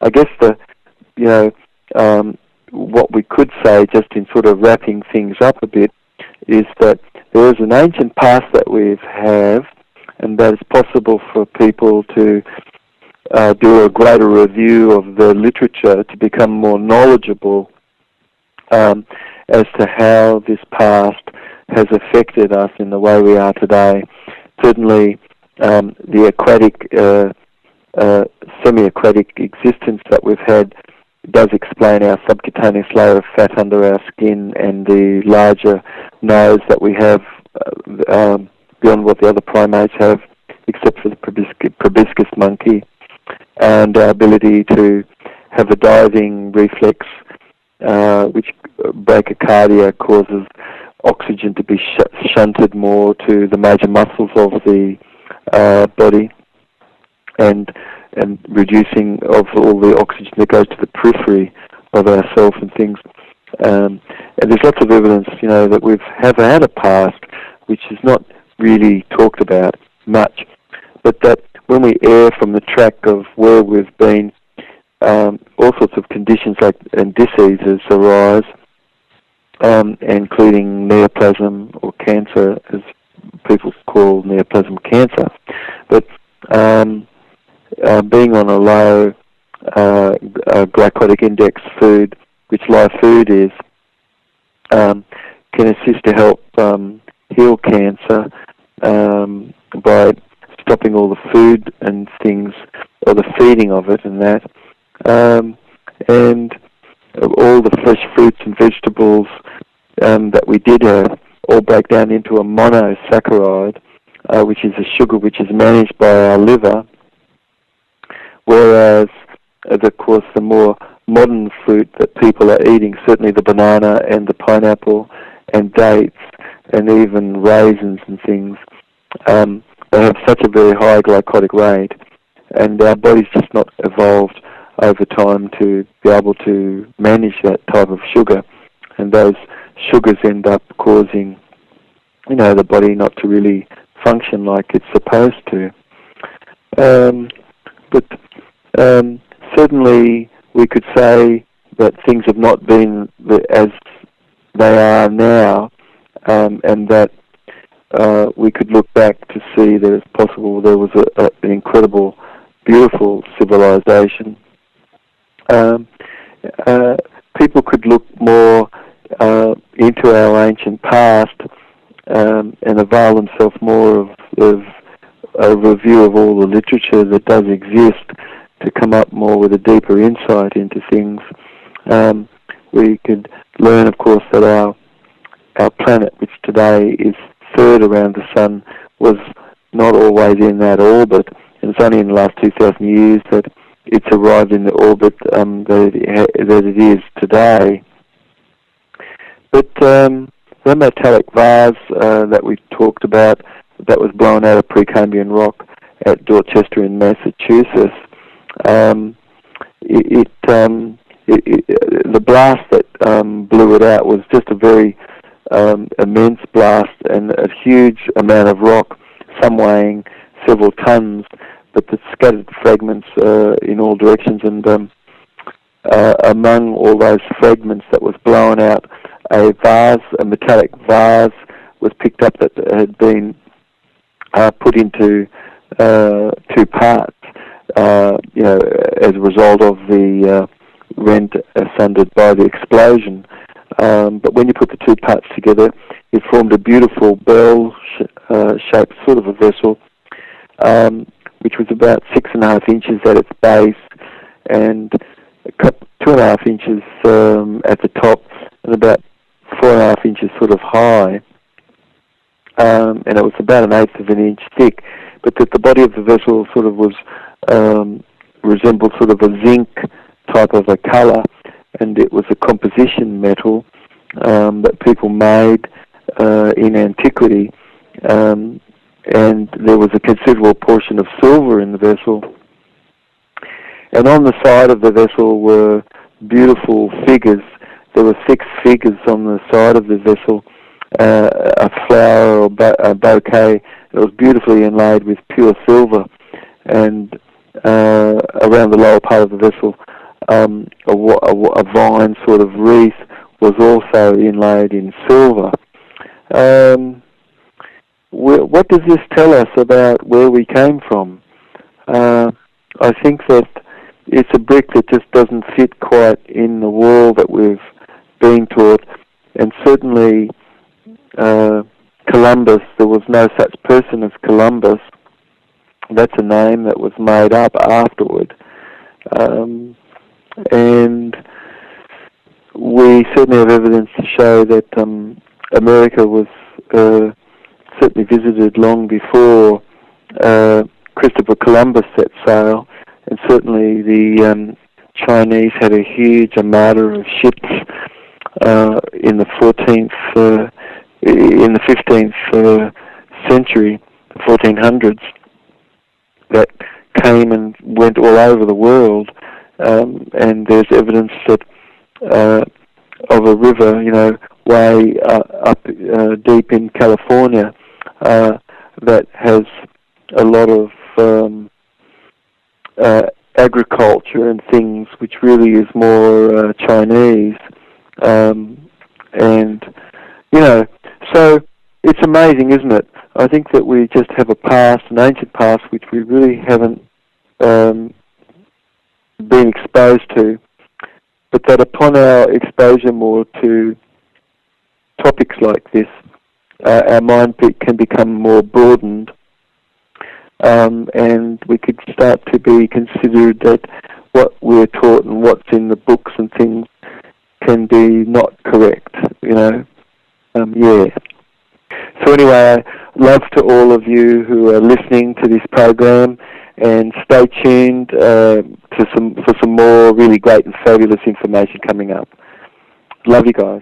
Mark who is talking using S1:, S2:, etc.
S1: I guess what we could say, just in sort of wrapping things up a bit, is that there is an ancient past that we have, and that it's possible for people to do a greater review of the literature to become more knowledgeable as to how this past has affected us in the way we are today. Certainly, the aquatic, semi-aquatic existence that we've had does explain our subcutaneous layer of fat under our skin and the larger nose that we have beyond what the other primates have, except for the proboscis monkey, and our ability to have a diving reflex, which bradycardia causes oxygen to be shunted more to the major muscles of the body, and reducing of all the oxygen that goes to the periphery of ourself and things. And there's lots of evidence, that we've had a past which is not really talked about much, but that when we err from the track of where we've been, all sorts of conditions and diseases arise, including neoplasm or cancer, as people call neoplasm cancer. But being on a low glycemic index food, which Lifefood is, can assist to help heal cancer by stopping all the food and things, or the feeding of it and that. And all the fresh fruits and vegetables that we did have all break down into a monosaccharide, which is a sugar which is managed by our liver, whereas, of course, the more modern fruit that people are eating, certainly the banana and the pineapple and dates and even raisins and things, they have such a very high glycemic rate, and our body's just not evolved over time to be able to manage that type of sugar, and those sugars end up causing, the body not to really function like it's supposed to. But certainly we could say that things have not been as they are now, and that we could look back to see that it's possible there was an incredible, beautiful civilization. People could look more into our ancient past and avail themselves more of a review of all the literature that does exist to come up more with a deeper insight into things. We could learn, of course, that our planet, which today is third around the sun, was not always in that orbit, and it's only in the last 2,000 years that it's arrived in the orbit that it is today. But the metallic vase that we talked about, that was blown out of Precambrian rock at Dorchester in Massachusetts, the blast that blew it out was just a very immense blast, and a huge amount of rock, some weighing several tons, but the scattered fragments in all directions, and among all those fragments that was blown out, a metallic vase was picked up that had been put into two parts, as a result of the rent asunder by the explosion. But when you put the two parts together, it formed a beautiful bell-shaped sort of a vessel, which was about 6.5 inches at its base, and 2.5 inches at the top, and about 4.5 inches sort of high, and it was about 1/8 of an inch thick. But that the body of the vessel sort of was resembled sort of a zinc type of a colour, and it was a composition metal that people made in antiquity, and there was a considerable portion of silver in the vessel. And on the side of the vessel were beautiful figures. There were 6 figures on the side of the vessel, a flower or a bouquet. It was beautifully inlaid with pure silver, and around the lower part of the vessel a vine sort of wreath was also inlaid in silver. What does this tell us about where we came from? I think that it's a brick that just doesn't fit quite in the world that we've been taught, and certainly Columbus, there was no such person as Columbus. That's a name that was made up afterward. And we certainly have evidence to show that America was certainly visited long before Christopher Columbus set sail, and certainly the Chinese had a huge armada of ships in the 15th century, the 1400s, that came and went all over the world, and there's evidence that of a river, way up deep in California, that has a lot of agriculture and things, which really is more Chinese, and so it's amazing, isn't it? I think that we just have a past, an ancient past, which we really haven't been exposed to, but that upon our exposure more to topics like this, our mind can become more broadened, and we could start to be considered that what we're taught and what's in the books and things can be not correct, So anyway, love to all of you who are listening to this program, and stay tuned for some more really great and fabulous information coming up. Love you guys.